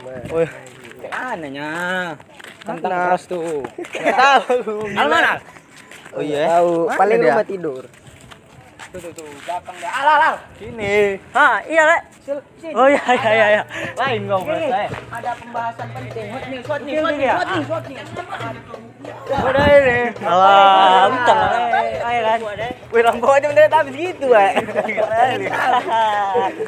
Woi, anehnya tentang keras tuh. Nggak tahu. Al mana? Oh iya. Tahu. Paling rumah tidur. Tuh belakang dia. Al. Sini. Hah, iya, Le. Sini. Oh iya. Lain ngobrol Ini saya. ada pembahasan penting. Shot nih. Udah ini. Alah, untang. Ayo kan. Wih, lampu aja udah habis gitu, we.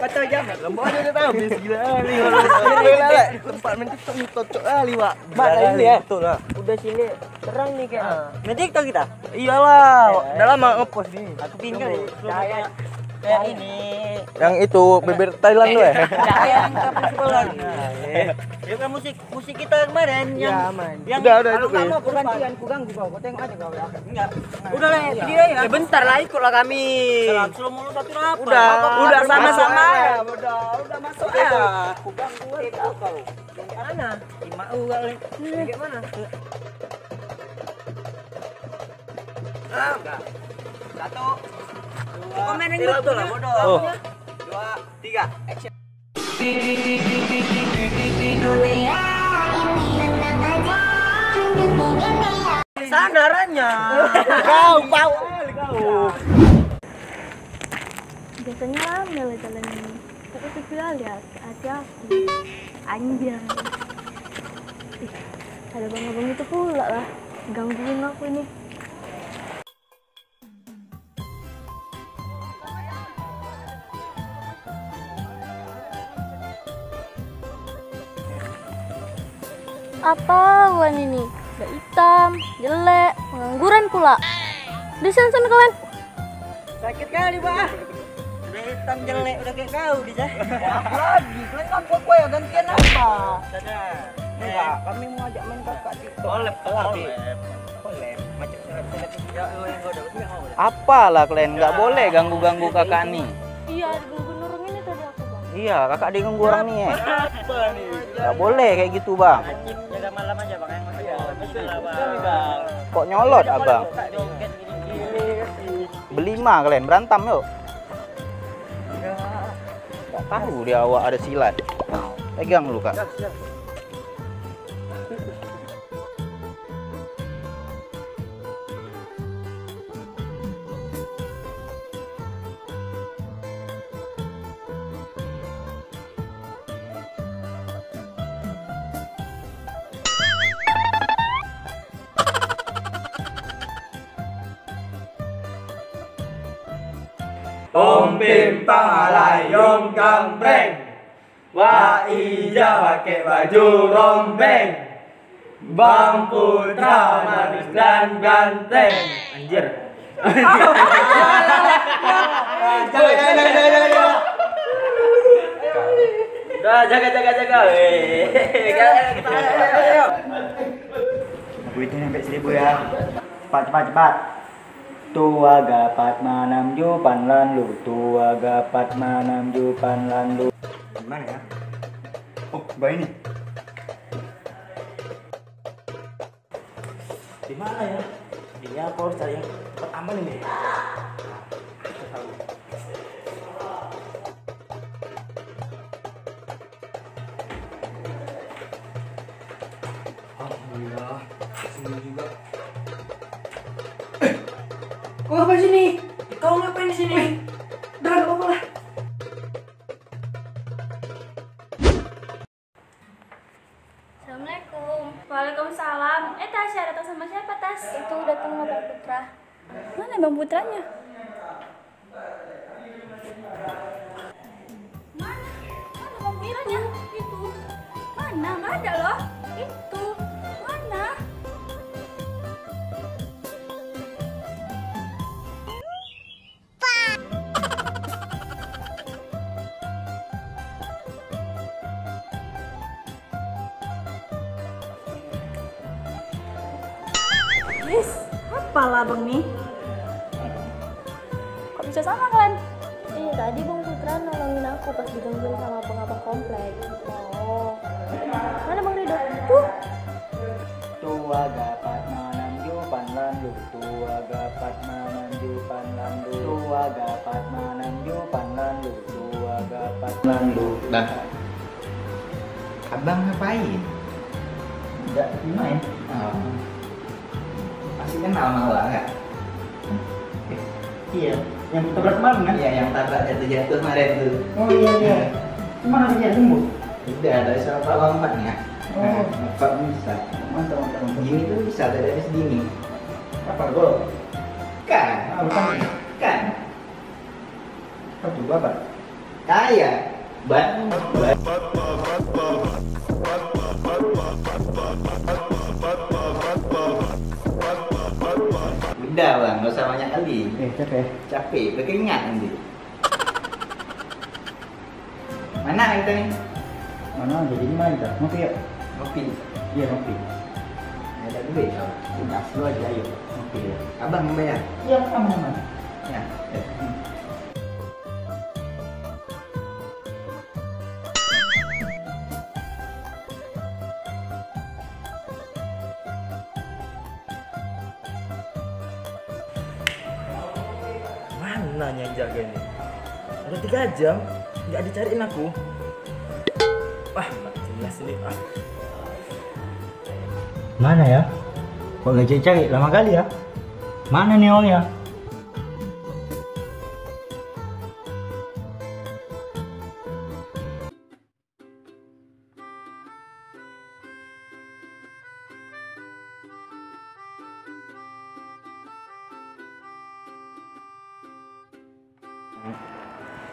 Kacau jam. Lampu aja udah habis gila kali. Gila, Le. Tempat main TikTok nih cocok kali, Pak. Mana ini ya? Betul lah. Udah sini terang nih kayaknya. Main TikTok kita? Iyalah, udah lama ngepost nih. Aku pingin kali. Kayak ini. Yang itu bibir Thailand tuh ya? Cahaya yang kapal sekolah. Ya kan musik kita kemarin yang yang Udah itu kamu ya. aku gantian ku ganggu kau tengok aja kau ya. Enggak. Udah lah, dia ya. Bentar lah ikutlah kami. Suruh mulu satu apa? Udah sama-sama ya. Udah masuk ya. Ku ganggu kau. Mana? Imau kali. Gimana? Enggak. Satu. Komen yang gitu lah bodoh. Oh. 2, 3, action. Sandarannya. Kau bau kau. Biasanya rame lah jalan ini. Aku tuh lihat hati-hati. Anjir. Ih, ada bang-abang itu pula lah. Gangguin aku ini. Apa wan ini? Udah hitam, jelek, pengangguran pula. Di sana kalian. Sakit kali, Pak. Udah hitam jelek, udah kayak kau di sana. Lagi, kalian kan kue gantian apa? Enggak, kami mau ajak main kakak TikTok. Collab. Macam seleb-seleb ya yang kau dapat yang kau. Apalah kalian nggak boleh ganggu kakak nih. Iya, gangguin orang ini tadi aku bang. Iya, kakak diganggu orang nih ya. Apa nih? Nggak boleh kayak gitu bang. Jaga malam aja, Bang. Bang. Kok nyolot abang? Joget gini-gini. Belima kalian berantem yuk. Nggak tahu dia awak ada silat. Pegang lu kak. Om Pimpang alayom kampreng, Wak Ija pakai baju rombeng, Bang Putra manis dan ganteng. Anjir. Jaga. Duitnya sampai 1.000 ya. Cepat. Tua gapat manam jupan lalu, tua gapat manam jupan lalu. Gimana ya? Oh, baik ini. Di mana ya? Dia aku harus cari yang tempat aman ini. Alhamdulillah, sini juga. Kau ngapain sini? Kau ngapain di sini? Udah gak apa-apa lah. Assalamualaikum. Waalaikumsalam. Tasya datang sama siapa, Tas? Itu datang sama Bang Putra. Mana Bang Putranya? Mana Bang Putranya? Itu. Mana? Nggak ada loh. Itu. Mana? Yes, apalah bang nih? Kok bisa sama kalian? Iya, tadi Bang Putra nolongin aku pas digangguin sama abang-abang komplek. Oh. Mana Bang Rido? Tuh. Tua gapat manam jupan lalu, tua gapat manam jupan lalu, tua gapat manam jupan lalu, tua gapat lalu. Nah, Abang ngapain? Enggak main. Oh. Masih kenal sama Awak nggak? Iya, yang tabrak kemarin kan? Iya, yang tabrak jatuh-jatuh kemarin tuh. Oh iya iya. Gimana dia sembuh? Udah, dari siapa lompatnya? Oh. Lompat bisa. Mantap mantap mantap. Gini tuh bisa dari segini. Apa gol? Kan? Ah bukan. Kan? Apa tuh apa? Kayak ban. Udah bang, gak usah banyak kali. Capek. Capek, berkeringat nanti. Mana kita nih? Mana jadi mana kita? Ngopi ya? Ngopi. Iya ngopi. Nggak ada duit. Udah, lu aja ayo. Ngopi ya. Abang yang bayar. Iya, kamu mana? Ya. Mana yang jaga ini? Udah 3 jam, nggak dicariin aku. Wah, nggak jelas ini. Ah. Mana ya? Kok gak cari lama kali ya? Mana nih orangnya?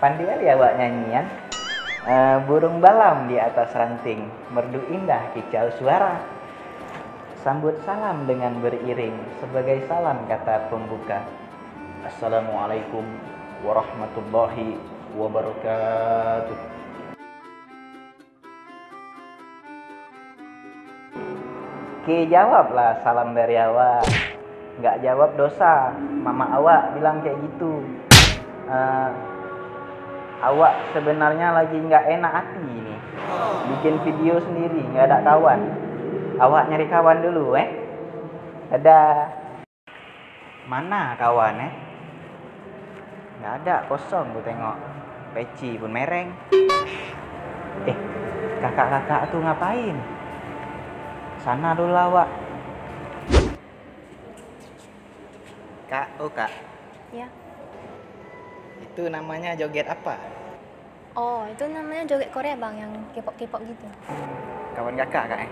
Pandai kali ya Wak nyanyian. Burung balam di atas ranting, merdu indah kicau suara. Sambut salam dengan beriring, sebagai salam kata pembuka. Assalamualaikum warahmatullahi wabarakatuh. Ki jawablah salam dari awak. Nggak jawab dosa. Mama awak bilang kayak gitu. Awak sebenarnya lagi nggak enak hati ini. Bikin video sendiri, nggak ada kawan. Awak nyari kawan dulu, Ada. Mana kawan, Nggak ada, kosong gue tengok. Peci pun mereng. Kakak-kakak tuh ngapain? Sana dulu awak. Kak, Kak. Ya. Itu namanya joget apa? Oh, itu namanya joget Korea bang, yang K-pop gitu. Kawan kakak, Kak,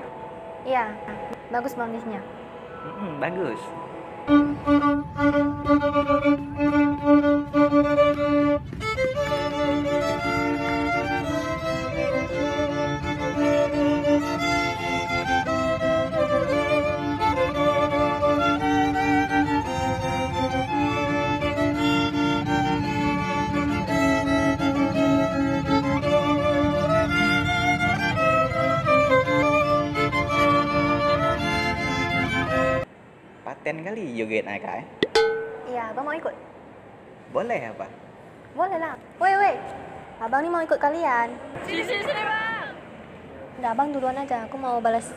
Iya, bagus bang disnya. Bagus. Paten kali joget Kak, Iya, abang mau ikut? Boleh apa? Boleh lah. Woi, abang nih mau ikut kalian. Sini bang. Udah, abang duluan aja. Aku mau balas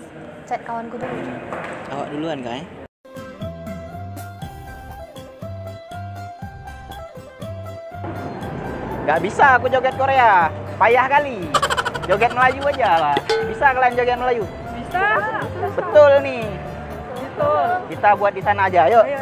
chat kawanku dulu. Awak duluan Kak, Gak bisa aku joget Korea, payah kali. Joget Melayu aja lah. Bisa kalian joget Melayu? Bisa. Betul nih. Betul. Kita buat di sana aja, yuk. Ayo.